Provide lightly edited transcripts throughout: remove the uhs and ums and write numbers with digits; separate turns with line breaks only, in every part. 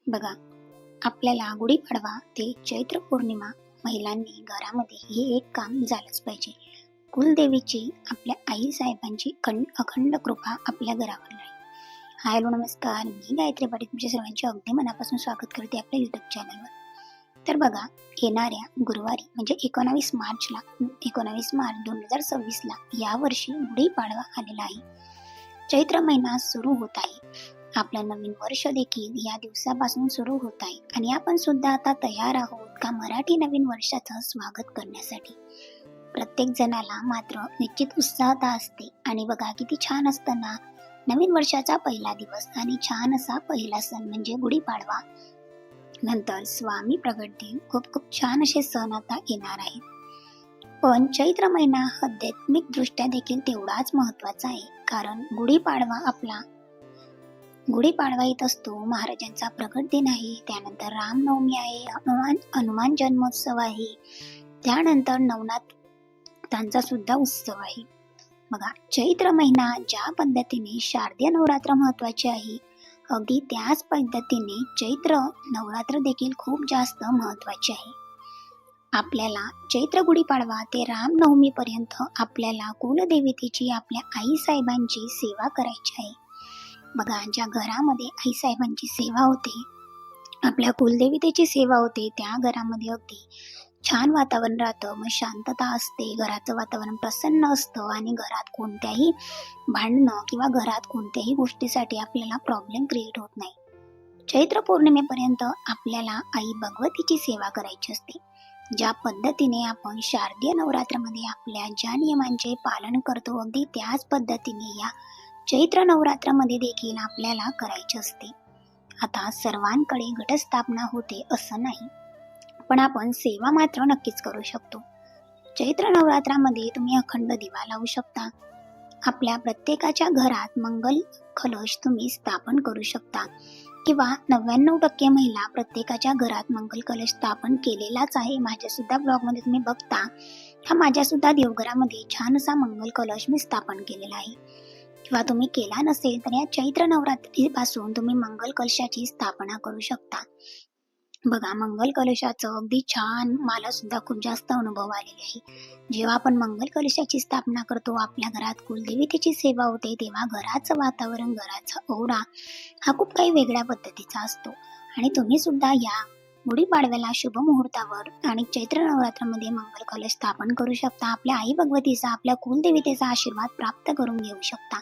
बघा, आपल्याला गुढीपाडवा ते चैत्र पौर्णिमा महिलांनी घरामध्ये हे एक काम झालंच पाहिजे. कुलदेवीची आपल्या आई साहेबांची अखंड कृपा आपल्या घरावर राहील. हाय हॅलो नमस्कार, मी गायत्री पाटील तुमच्या सर्वांचे अगदी मनापासून स्वागत करते आपल्या युट्यूब चॅनलवर. तर बघा, येणाऱ्या गुरुवारी म्हणजे 19 मार्च 2026ला यावर्षी गुढीपाडवा आलेला आहे. चैत्र महिना सुरू होत आहे. आपलं नवीन वर्ष देखील या दिवसापासून सुरू होत आहे आणि आपण सुद्धा आता तयार आहोत का मराठी नवीन वर्षाचं स्वागत करण्यासाठी. प्रत्येक जणाला मात्र निश्चित उत्साहता असते आणि बघा किती छान असतं ना, नवीन वर्षाचा पहिला दिवस आणि छान असा पहिला सण म्हणजे गुढीपाडवा. नंतर स्वामी प्रगट दिन, खूप खूप छान असे सण आता येणार आहेत. पण चैत्र महिना आध्यात्मिक दृष्ट्या देखील तेवढाच महत्वाचा आहे, कारण गुढीपाडवा येत असतो. महाराजांचा प्रकट दिन आहे, त्यानंतर रामनवमी आहे, हनुमान जन्मोत्सव आहे, त्यानंतर नवनाथांचा सुद्धा उत्सव आहे. बघा, चैत्र महिना ज्या पद्धतीने शारदीय नवरात्र महत्वाचे आहे, अगदी त्याच पद्धतीने चैत्र नवरात्र देखील खूप जास्त महत्वाचे आहे. आपल्याला चैत्र गुढीपाडवा ते रामनवमी पर्यंत आपल्याला कुलदेवतेची आपल्या आई साहेबांची सेवा करायची आहे. बघा, ज्या घरामध्ये आई साहेबांची सेवा होते, आपल्या कुलदेवतेची सेवा होते, त्या घरामध्ये अगदी छान वातावरण राहतं, मग शांतता असते, घराचं वातावरण प्रसन्न असतं आणि घरात कोणत्याही भांडणं किंवा घरात कोणत्याही गोष्टीसाठी आपल्याला प्रॉब्लेम क्रिएट होत नाही. चैत्र पौर्णिमेपर्यंत आपल्याला आई भगवतीची सेवा करायची असते. ज्या पद्धतीने आपण शारदीय नवरात्रामध्ये आपल्या ज्या नियमांचे पालन करतो, अगदी त्याच पद्धतीने या चैत्र नवरात्रामध्ये देखील आपल्याला करायचे असते. आता सर्वांकडे घटस्थापना होते असं नाही, पण आपण सेवा मात्र नक्कीच करू शकतो. चैत्र नवरात्रामध्ये तुम्ही अखंड दिवा लावू शकता. आपल्या प्रत्येकाच्या घरात मंगल कलश तुम्ही स्थापन करू शकता, किंवा 99% महिला प्रत्येकाच्या घरात मंगल कलश स्थापन केलेलाच आहे. माझ्या सुद्धा ब्लॉगमध्ये तुम्ही बघता, हा माझ्या सुद्धा देवघरामध्ये छान असा मंगल कलश मी स्थापन केलेला आहे. किंवा तुम्ही केला नसेल तर या चैत्र नवरात्रीपासून तुम्ही मंगल कलशाची स्थापना करू शकता. बघा, मंगल कलशाचं अगदी छान मला सुद्धा खूप जास्त अनुभव आलेले आहे. जेव्हा आपण मंगल कलशाची स्थापना करतो, आपल्या घरात कुलदेवतेची सेवा होते, तेव्हा घराचं वातावरण, घराचा ओढा हा खूप काही वेगळ्या पद्धतीचा असतो. आणि तुम्ही सुद्धा या गुढीपाडव्याला शुभ मुहूर्तावर आणि चैत्र नवरात्रामध्ये मंगल कलश स्थापन करू शकता. आपल्या आई भगवतीचा, आपल्या कुलदेवतेचा आशीर्वाद प्राप्त करून घेऊ शकता.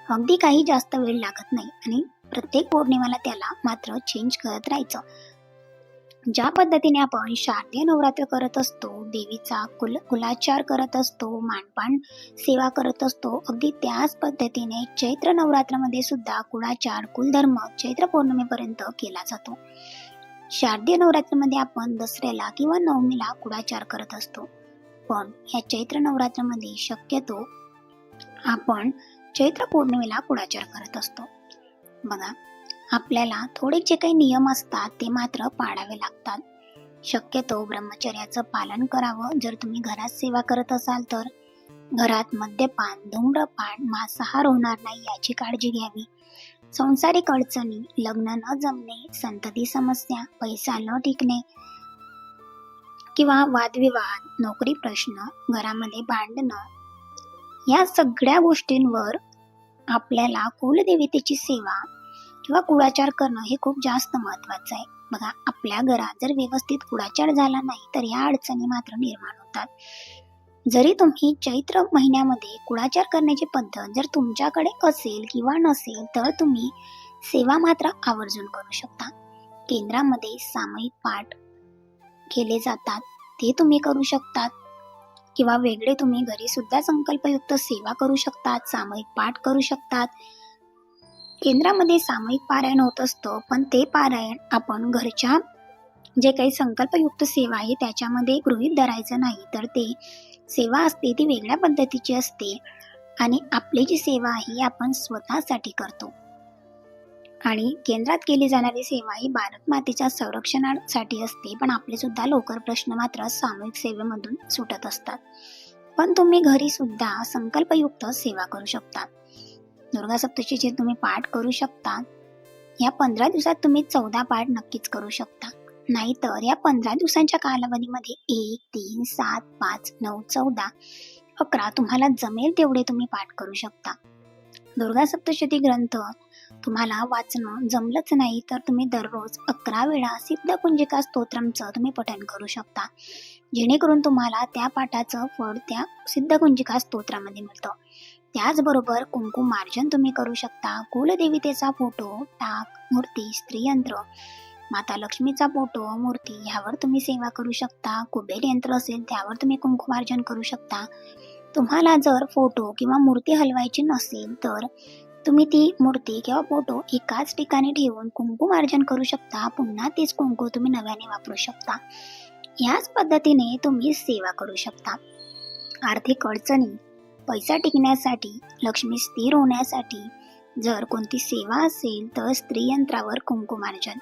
अगदी काही जास्त वेळ लागत नाही आणि प्रत्येक पौर्णिमेला त्याला मात्र चेंज करत राहायचं. ज्या पद्धतीने आपण शारदीय नवरात्र करत असतो, देवीचा कुलाचार करत असतो, मानपान सेवा करत असतो, अगदी त्याच पद्धतीने चैत्र नवरात्रामध्ये सुद्धा कुळाचार, कुलधर्म चैत्र पौर्णिमेपर्यंत केला जातो. शारदीय नवरात्रामध्ये आपण दसऱ्याला किंवा नवमीला कुळाचार करत असतो, पण या चैत्र नवरात्रामध्ये शक्यतो आपण चैत्र पौर्णिमेला कुळाचार करत असतो. बघा, आपल्याला थोडे जे काही नियम असतात ते मात्र पाळावे लागतात. शक्यतो ब्रह्मचर्याचं पालन करावं. जर तुम्ही घरात सेवा करत असाल तर घरात मद्यपान, धूम्रपान, मांसाहार होणार नाही याची काळजी घ्यावी. संसारिक अडचणी, लग्न न जमणे, संतती समस्या, पैसा न टिकणे किंवा वादविवाद, नोकरी प्रश्न, घरामध्ये भांडणं, या सगळ्या गोष्टींवर आपल्याला कुलदेवतेची सेवा किंवा कुळाचार करणं हे खूप जास्त महत्वाचं आहे. बघा, आपल्या घरात जर व्यवस्थित कुळाचार झाला नाही तर या अडचणी मात्र निर्माण होतात. जरी तुम्ही चैत्र महिन्यामध्ये कुळाचार करण्याची पद्धत जर तुमच्याकडे असेल किंवा नसेल तर तुम्ही सेवा मात्र आवर्जून करू शकता. केंद्रामध्ये सामूहिक पाठ केले जातात, ते तुम्ही करू शकतात, किंवा वेगळे तुम्ही घरी सुद्धा संकल्पयुक्त सेवा करू शकतात, सामूहिक पाठ करू शकतात. केंद्रामध्ये सामूहिक पारायण होत असतं, पण ते पारायण आपण घरच्या जे काही संकल्पयुक्त सेवा आहे त्याच्यामध्ये गृहीत धरायचं नाही, तर ते सेवा असते ती वेगळ्या पद्धतीची असते आणि आपली जी सेवा आहे आपण स्वतःसाठी करतो. आणि केंद्रात केली जाणारी सेवा ही भारत मातेच्या संरक्षणासाठी असते, पण आपले सुद्धा लवकर प्रश्न मात्र सामूहिक सेवेमधून सुटत असतात. पण तुम्ही घरी सुद्धा संकल्पयुक्त सेवा करू शकता. दुर्गा सप्तशतीचे तुम्ही पाठ करू शकता. या 15 दिवसात तुम्ही 14 पाठ नक्कीच करू शकता. नाहीतर या 15 दिवसांच्या कालावधीमध्ये 1, 3, 7, 5, 9, 14, 11 तुम्हाला जमेल तेवढे तुम्ही पाठ करू शकता. दुर्गा सप्तशती ग्रंथ तुम्हाला वाचणं जमलंच नाही तर तुम्ही दररोज 11 वेळा सिद्धकुंजिका स्तोत्रमचं तुम्ही पठण करू शकता, जेणेकरून तुम्हाला त्या पाठाचं फळ त्या सिद्धकुंजिका स्तोत्रामध्ये मिळतं. त्याचबरोबर कुंकुमार्जन तुम्ही करू शकता. कुलदेवतेचा फोटो, टाक, मूर्ती, स्त्रीयंत्र, माता लक्ष्मीचा फोटो, मूर्ती ह्यावर तुम्ही सेवा करू शकता. कुबेर यंत्र असेल त्यावर तुम्ही कुंकुमार्जन करू शकता. तुम्हाला जर फोटो किंवा मूर्ती हलवायची नसेल तर तुम्ही ती मूर्ती किंवा फोटो एकाच ठिकाणी ठेवून कुंकुमार्जन करू शकता. पुन्हा तीच कुंकू तुम्ही नव्याने वापरू शकता. याच पद्धतीने तुम्ही सेवा करू शकता. आर्थिक अडचणी, पैसा टिकण्यासाठी, लक्ष्मी स्थिर होण्यासाठी जर कोणती सेवा असेल तर स्त्रीयंत्रावर कुंकुमार्जन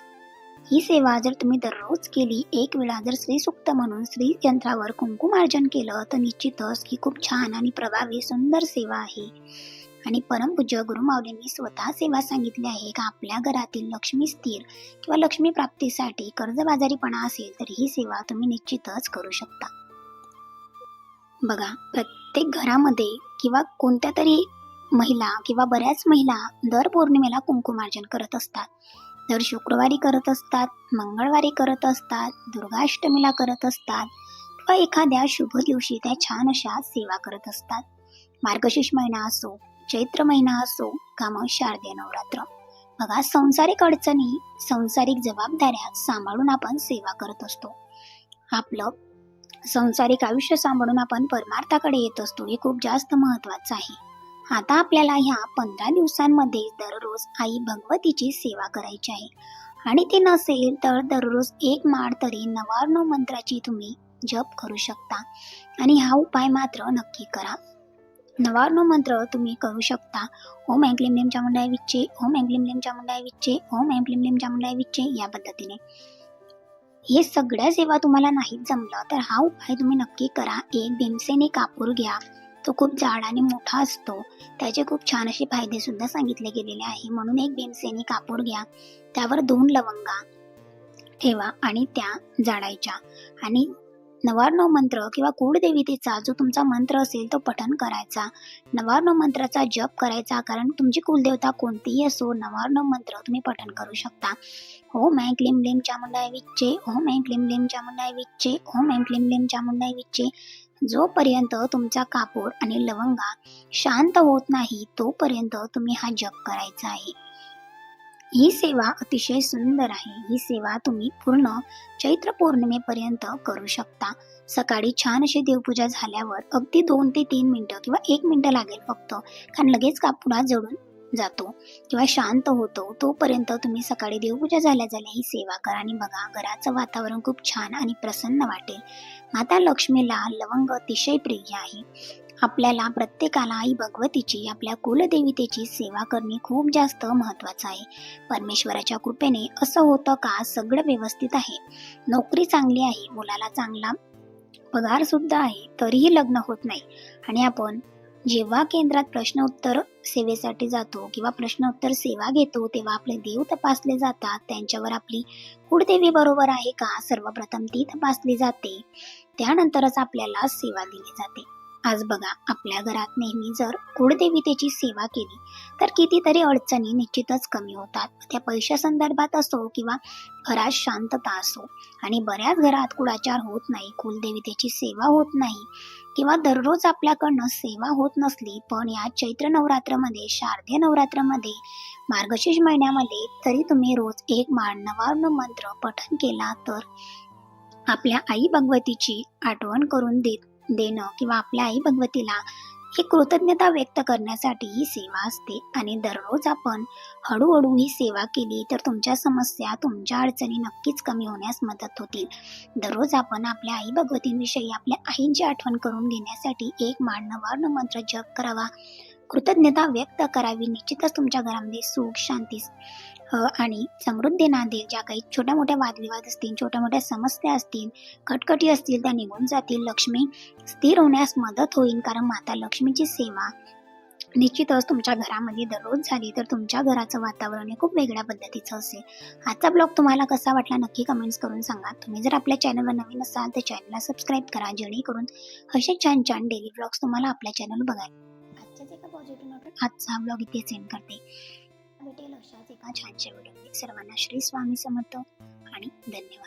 ही सेवा जर तुम्ही दररोज केली, एक वेळा जर श्रीसूक्त म्हणून श्रीयंत्रावर कुंकुमार्जन केलं तर निश्चितच ही खूप छान आणि प्रभावी सुंदर सेवा आहे. आणि परमपूज्य गुरुमाऊलींनी स्वतः सेवा सांगितली आहे का आपल्या घरातील लक्ष्मी स्थिर किंवा लक्ष्मी प्राप्तीसाठी कर्जबाजारीपणा असेल तर ही सेवा तुम्ही निश्चितच करू शकता. बघा, प्रत्येक घरामध्ये किंवा कोणत्या तरी महिला किंवा बऱ्याच महिला दर पौर्णिमेला कुंकुमार्जन करत असतात. दर शुक्रवारी करत असतात, मंगळवारी करत असतात, दुर्गाष्टमीला करत असतात किंवा एखाद्या शुभ दिवशी त्या छान अशा सेवा करत असतात. मार्गशीर्ष महिना असो, चैत्र महिना असो का मग शारदीय नवरात्र, बघा संसारिक अडचणी, सांसारिक जबाबदाऱ्या सांभाळून आपण सेवा करत असतो. आपलं सांसारिक आयुष्य सांभाळून आपण परमार्थाकडे येत असतो. हे खूप जास्त महत्वाचं आहे. आता आपल्याला ह्या 15 दिवसांमध्ये दररोज आई भगवतीची सेवा करायची आहे. आणि ते नसेल तर दररोज एक माळ तरी 99 मंत्राची तुम्ही जप करू शकता. आणि हा उपाय मात्र नक्की करा. 99 मंत्र तुम्ही करू शकता. ओम ऐं क्लीं क्लीं चामुंडाय विच्चे, ओम ऐं क्लीं क्लीं चामुंडाय विच्चे, ओम ऐं क्लीं क्लीं चामुंडाय विच्चे, या पद्धतीने. हे सगळ्या सेवा तुम्हाला नाही जमलं तर हा उपाय तुम्ही नक्की करा. एक भीमसेनी कापूर घ्या. तो खूप जाड आणि मोठा असतो. त्याचे खूप छान असे फायदे सुद्धा सांगितले गेलेले आहे. म्हणून एक भीमसेनी कापूर घ्या. त्यावर 2 लवंगा ठेवा आणि त्या जाळायच्या. आणि 99 मंत्र किंवा कुलदेवतेचा जो तुमचा मंत्र असेल तो पठण करायचा. 99 मंत्राचा जप करायचा. कारण तुमची कुलदेवता कोणतीही असो, 99 मंत्र तुम्ही पठण करू शकता. ओम ऐं क्लीं क्लीं चामुंडाय विच्चे, ओम ऐं क्लीं क्लीं चामुंडाय विच्चे, ओम ऐं क्लीं क्लीं चामुंडाय विच्चे. जोपर्यंत तुमचा कापूर आणि लवंगा शांत होत नाही तोपर्यंत तुम्ही हा जप करायचा आहे. ही सेवा अतिशय सुंदर आहे. ही सेवा तुम्ही पूर्ण चैत्र पौर्णिमेपर्यंत करू शकता. सकाळी छान अशी देवपूजा झाल्यावर अगदी 2 ते 3 मिनिटं किंवा 1 मिनिटं लागेल फक्त, कारण लगेच कापूर जळून जातो किंवा शांत होतो. तोपर्यंत तुम्ही सकाळी देवपूजा झाल्या ही सेवा करा आणि बघा घराचं वातावरण खूप छान आणि प्रसन्न वाटेल. माता लक्ष्मीला लवंग अतिशय प्रिय आहे. आपल्याला प्रत्येकाला आई भगवतीची, आपल्या कुलदेवतेची सेवा करणे खूप जास्त महत्वाचं आहे. परमेश्वराच्या कृपेने असं होतं का सगळं व्यवस्थित आहे, नोकरी चांगली आहे, मुलाला चांगला पगार सुद्धा आहे, तरीही लग्न होत नाही. आणि आपण जेव्हा केंद्रात प्रश्न उत्तर सेवेसाठी जातो किंवा प्रश्न उत्तर सेवा घेतो तेव्हा आपले देव तपासले जातात. त्यांच्यावर आपली कुलदेवी बरोबर आहे का सर्वप्रथम ती तपासली जाते. त्यानंतरच आपल्याला सेवा दिली जाते. आज बघा, आपल्या घरात नेहमी जर कुलदेवतेची सेवा केली तर कितीतरी अडचणी निश्चितच कमी होतात. त्या पैशा संदर्भात असो किंवा घरात शांतता असो. आणि बऱ्याच घरात कुळाचार होत नाही, कुलदेवतेची सेवा होत नाही किंवा दररोज आपल्याकडनं सेवा होत नसली, पण या चैत्र नवरात्रमध्ये, शारदीय नवरात्रमध्ये, मार्गशीर्ष महिन्यामध्ये तरी तुम्ही रोज एक माळ 99 मंत्र पठण केला तर आपल्या आई भगवतीची आठवण करून देणं किंवा आपल्या आई भगवतीला ही कृतज्ञता व्यक्त करण्यासाठी ही सेवा असते. आणि दररोज आपण हळूहळू ही सेवा केली तर तुमच्या समस्या, तुमच्या अडचणी नक्कीच कमी होण्यास मदत होतील. दररोज आपण आपल्या आई भगवतींविषयी, आपल्या आईंची आठवण करून घेण्यासाठी एक माळ 99 मंत्र जप करावा, कृतज्ञता व्यक्त करावी. निश्चितच तुमच्या घरामध्ये सुख, शांती आणि समृद्धी नांदेल. ज्या काही छोट्या मोठ्या वादविवाद असतील, छोट्या मोठ्या समस्या असतील, खटखटी असतील, त्या निघून जातील. लक्ष्मी स्थिर होण्यास मदत होईल. कारण माता लक्ष्मीची सेवा निश्चितच तुमच्या घरामध्ये दररोज झाली तर तुमच्या घराचं वातावरण हे खूप वेगळ्या पद्धतीचं असेल. आजचा ब्लॉग तुम्हाला कसा वाटला नक्की कमेंट्स करून सांगा. तुम्ही जर आपल्या चॅनलवर नवीन असाल तर चॅनलला सबस्क्राईब करा, जेणेकरून असे छान छान डेली ब्लॉग्स तुम्हाला आपल्या चॅनल बघायला. आजच्याच एका पॉझिटिव्ह नोटवर आजचा ब्लॉग इथे सेंड करते. भेटेल अशाच एका छानशा व्हिडिओमध्ये. सर्वांना श्री स्वामी समर्थ आणि धन्यवाद.